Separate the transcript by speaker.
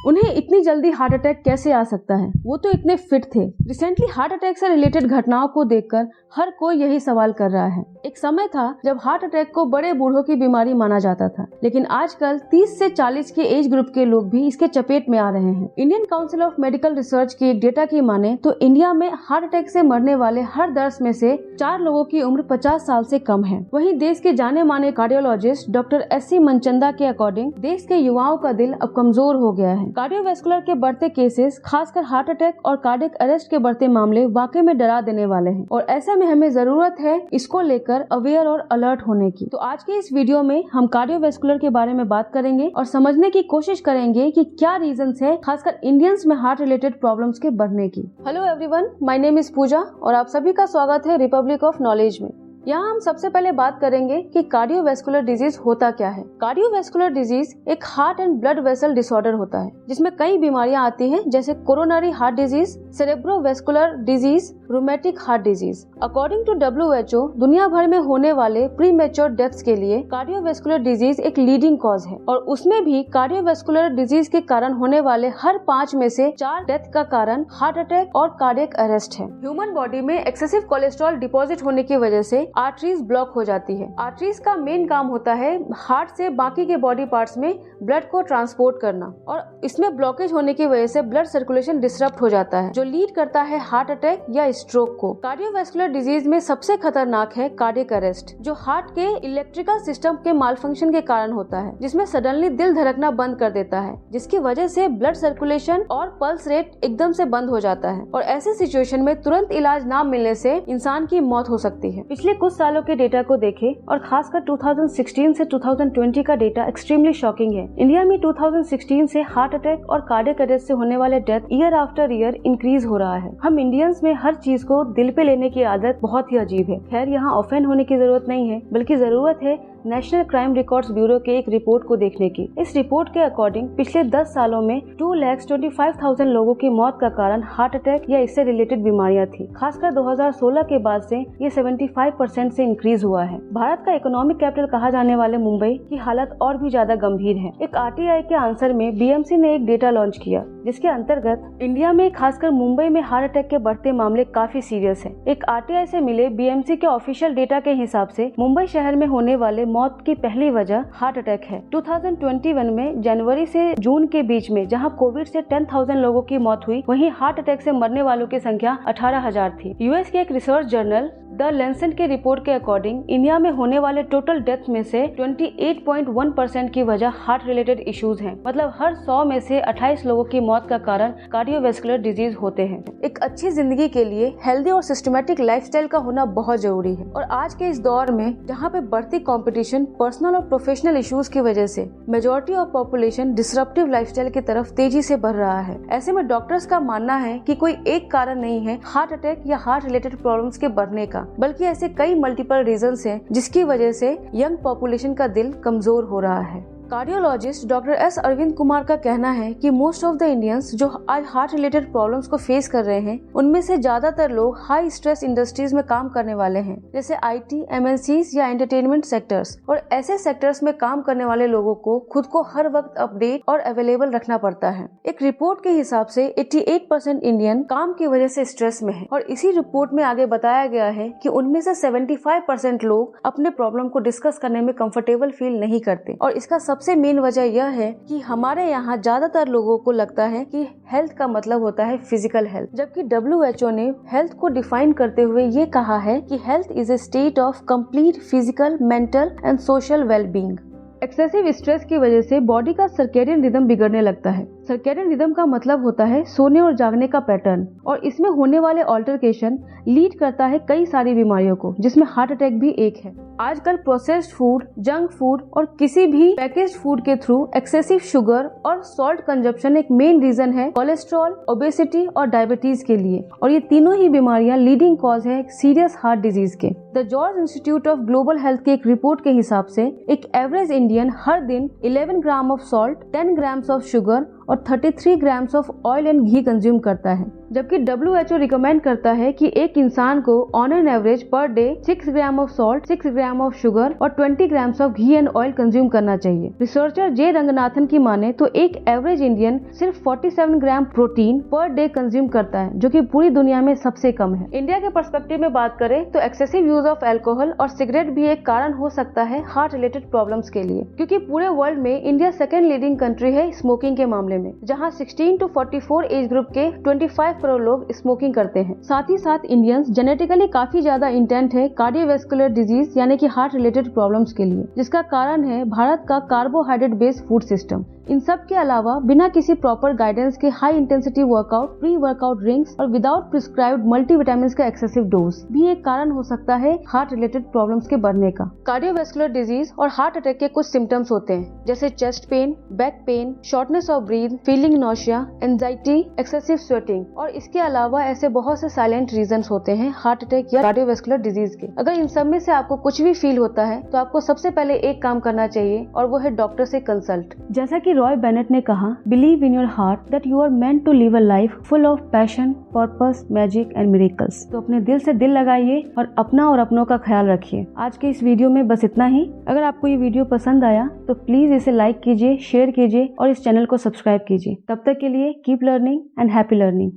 Speaker 1: उन्हें इतनी जल्दी हार्ट अटैक कैसे आ सकता है? वो तो इतने फिट थे। रिसेंटली हार्ट अटैक से रिलेटेड घटनाओं को देखकर हर कोई यही सवाल कर रहा है। एक समय था जब हार्ट अटैक को बड़े बूढ़ों की बीमारी माना जाता था, लेकिन आजकल 30 से 40 के एज ग्रुप के लोग भी इसके चपेट में आ रहे हैं। Indian council of medical research की एक डेटा की माने तो इंडिया में हार्ट अटैक से मरने वाले हर 10 में से 4 लोगों की उम्र 50 साल से कम है। वहीं देश के जाने माने कार्डियोलॉजिस्ट डॉक्टर S.C. मनचंदा के अकॉर्डिंग देश के युवाओं का दिल अब कमजोर हो गया है। कार्डियोवैस्कुलर के बढ़ते केसेस, खासकर हार्ट अटैक और कार्डियक अरेस्ट के बढ़ते मामले वाकई में डरा देने वाले हैं और ऐसे में हमें जरूरत है इसको लेकर अवेयर और अलर्ट होने की। तो आज के इस वीडियो में हम कार्डियोवैस्कुलर के बारे में बात करेंगे और समझने की कोशिश करेंगे कि क्या रीजंस है खासकर इंडियंस में हार्ट रिलेटेड प्रॉब्लम्स के बढ़ने की। Hello everyone, my name is Pooja और आप सभी का स्वागत है रिपब्लिक ऑफ नॉलेज में। यहाँ हम सबसे पहले बात करेंगे कि कार्डियोवैस्कुलर डिजीज होता क्या है। कार्डियोवैस्कुलर डिजीज एक heart and blood vessel disorder होता है जिसमें कई बीमारियां आती हैं, जैसे coronary heart disease, cerebrovascular disease, rheumatic heart disease. According to WHO, दुनिया भर में होने वाले प्रीमेच्योर डेथ्स के लिए कार्डियोवैस्कुलर डिजीज एक लीडिंग कॉज है और उसमें भी कार्डियोवैस्कुलर डिजीज के कारण होने वाले हर 5 में से 4 डेथ का कारण हार्ट अटैक और कार्डियक अरेस्ट है। ह्यूमन बॉडी में एक्सेसिव कोलेस्ट्रॉल डिपॉजिट होने की वजह से आर्टरीज ब्लॉक हो जाती है। आर्टरीज का मेन काम होता है हार्ट से बाकी के बॉडी पार्ट्स में ब्लड को ट्रांसपोर्ट करना और इसमें ब्लॉकेज होने की वजह से ब्लड सर्कुलेशन डिसरप्ट हो जाता है, जो लीड करता है हार्ट अटैक या स्ट्रोक को। कार्डियोवैस्कुलर डिजीज में सबसे खतरनाक है कार्डियक अरेस्ट, जो हार्ट के इलेक्ट्रिकल सिस्टम के मालफंक्शन के कारण होता है, जिसमें सडनली दिल धड़कना बंद कर देता है, जिसकी वजह से ब्लड सर्कुलेशन और पल्स रेट एकदम से बंद हो जाता है और ऐसे सिचुएशन में तुरंत इलाज ना मिलने से इंसान की मौत हो सकती है। पिछले कुछ सालों के डेटा को देखें और खासकर 2016 से 2020 का डेटा एक्सट्रीमली शॉकिंग है। इंडिया में 2016 से हार्ट अटैक और कार्डियक अरेस्ट से होने वाले death year after year increase हो रहा है। हम इंडियंस में हर चीज को दिल पे लेने की आदत बहुत ही अजीब है। खैर, यहाँ ऑफेंड होने की जरूरत नहीं है, बल्कि जरूरत है नेशनल क्राइम रिकॉर्ड्स ब्यूरो के एक रिपोर्ट को देखने की। इस रिपोर्ट के अकॉर्डिंग पिछले 10 सालों में 2,25,000 लोगों की मौत का कारण हार्ट अटैक या इससे रिलेटेड बीमारियां थी। खासकर 2016 के बाद से ये 75% से इंक्रीज हुआ है। भारत का इकोनॉमिक कैपिटल कहा जाने वाले मुंबई की हालत और भी ज्यादा गंभीर है। एक RTI के आंसर में BMC ने एक डेटा लॉन्च किया, जिसके अंतर्गत इंडिया में खासकर मुंबई में हार्ट अटैक के बढ़ते मामले काफी सीरियस है। एक RTI से मिले BMC के ऑफिशियल डेटा के हिसाब से मुंबई शहर में होने वाले मौत की पहली वजह हार्ट अटैक है। 2021 में जनवरी से जून के बीच में जहां कोविड से 10,000 लोगों की मौत हुई, वहीं हार्ट अटैक से मरने वालों की संख्या 18,000 थी। US के एक रिसर्च जर्नल द लैंसेट के रिपोर्ट के अकॉर्डिंग इंडिया में होने वाले टोटल डेथ में से 28.1% की वजह हार्ट रिलेटेड इश्यूज हैं। मतलब हर 100 में से 28 लोगों की मौत का कारण कार्डियोवैस्कुलर डिजीज होते हैं। एक अच्छी जिंदगी के लिए हेल्दी और सिस्टमेटिक लाइफस्टाइल का होना बहुत जरूरी है और आज के इस दौर में जहाँ पे बढ़ती कंपटीशन, पर्सनल और प्रोफेशनल इश्यूज की वजह से majority of population disruptive lifestyle की तरफ तेजी से बढ़ रहा है। ऐसे में डॉक्टर्स का मानना है कि कोई एक कारण नहीं है हार्ट अटैक या हार्ट रिलेटेड प्रॉब्लम्स के बढ़ने का, बल्कि ऐसे कई मल्टीपल रीजंस हैं जिसकी वजह से यंग पॉपुलेशन का दिल कमजोर हो रहा है। Cardiologist doctor S. Arvind Kumar का कहना है कि मोस्ट ऑफ द इंडियंस जो आज हार्ट रिलेटेड प्रॉब्लम्स को फेस कर रहे हैं, उनमें से ज्यादातर लोग हाई स्ट्रेस इंडस्ट्रीज में काम करने वाले हैं, जैसे IT, MNCs या एंटरटेनमेंट सेक्टर्स। और ऐसे सेक्टर्स में काम करने वाले लोगों को खुद को हर वक्त अपडेट और अवेलेबल रखना पड़ता है। एक रिपोर्ट के हिसाब से 88% इंडियन काम की वजह से स्ट्रेस में है और इसी रिपोर्ट में आगे बताया गया है कि उनमें से 75% लोग अपने प्रॉब्लम को डिस्कस करने में कंफर्टेबल फील नहीं करते और इसका सबसे मेन वजह यह है कि हमारे यहाँ ज्यादातर लोगों को लगता है कि हेल्थ का मतलब होता है फिजिकल हेल्थ, जबकि WHO ने हेल्थ को डिफाइन करते हुए ये कहा है कि health is a state of complete physical, mental and social wellbeing. Excessive stress की वजह से बॉडी का सर्केडियन रिदम बिगड़ने लगता है। सर्केडियन रिदम का मतलब होता है सोने और जागने का पैटर्न और इसमें होने वाले ऑल्टरकेशन लीड करता है कई सारी बीमारियों को, जिसमें हार्ट अटैक भी एक है। आजकल प्रोसेस्ड फूड, जंक फूड और किसी भी पैकेज्ड फूड के थ्रू एक्सेसिव शुगर और सॉल्ट कंजप्शन एक मेन रीजन है कोलेस्ट्रॉल, ओबेसिटी और डायबिटीज के लिए, और ये तीनों ही बीमारियां लीडिंग कॉज है सीरियस हार्ट डिजीज के। The George institute of global health की एक रिपोर्ट के हिसाब से एक एवरेज इंडियन हर दिन 11 gram of salt, 10 grams of sugar और 33 grams of oil and ghee consume करता है, जबकि WHO रिकमेंड करता है कि एक इंसान को on an average per day 6 gram of salt, 6 gram of sugar और 20 grams of ghee and oil consume करना चाहिए। रिसर्चर जे रंगनाथन की माने तो एक एवरेज इंडियन सिर्फ 47 gram protein per day consume करता है, जो कि पूरी दुनिया में सबसे कम है। इंडिया के पर्सपेक्टिव में बात करें तो एक्सेसिव यूज ऑफ अल्कोहल और सिगरेट भी एक कारण हो सकता है हार्ट रिलेटेड प्रॉब्लम्स के लिए, क्योंकि पूरे वर्ल्ड में इंडिया सेकेंड लीडिंग कंट्री है स्मोकिंग के मामले में, जहां 16 to 44 एज ग्रुप के 25 करोड़ लोग स्मोकिंग करते हैं। साथ ही साथ इंडियंस जेनेटिकली काफी ज्यादा इंटेंट है कार्डियोवैस्कुलर डिजीज यानी कि हार्ट रिलेटेड प्रॉब्लम्स के लिए, जिसका कारण है भारत का कार्बोहाइड्रेट बेस्ड फूड सिस्टम। इन सब के अलावा बिना किसी प्रॉपर गाइडेंस के high intensity workout, pre workout drinks और विदाउट प्रिस्क्राइब्ड मल्टीविटामिन का एक्सेसिव डोज भी एक कारण हो सकता है हार्ट रिलेटेड प्रॉब्लम्स के बढ़ने का। कार्डियोवैस्कुलर डिजीज और हार्ट अटैक के कुछ सिम्टम्स होते हैं, जैसे chest pain, back pain, shortness of breath, feeling nausea, anxiety, excessive sweating, और इसके अलावा ऐसे बहुत से साइलेंट रीजंस होते हैं हार्ट अटैक या कार्डियोवैस्कुलर डिजीज के। अगर इन सब में से आपको कुछ भी फील होता है तो आपको सबसे पहले एक काम करना चाहिए और वो है डॉक्टर से कंसल्ट। जैसा कि रॉय बेनेट ने कहा, believe in your heart that you are meant to live a life full of passion, purpose, magic and miracles. तो अपने दिल से दिल लगाइए और अपना और अपनों का ख्याल रखिए। आज के इस वीडियो में बस इतना ही। अगर आपको ये वीडियो पसंद आया तो प्लीज इसे लाइक कीजिए, शेयर कीजिए और इस चैनल को सब्सक्राइब कीजिए। तब तक के लिए keep learning and happy learning.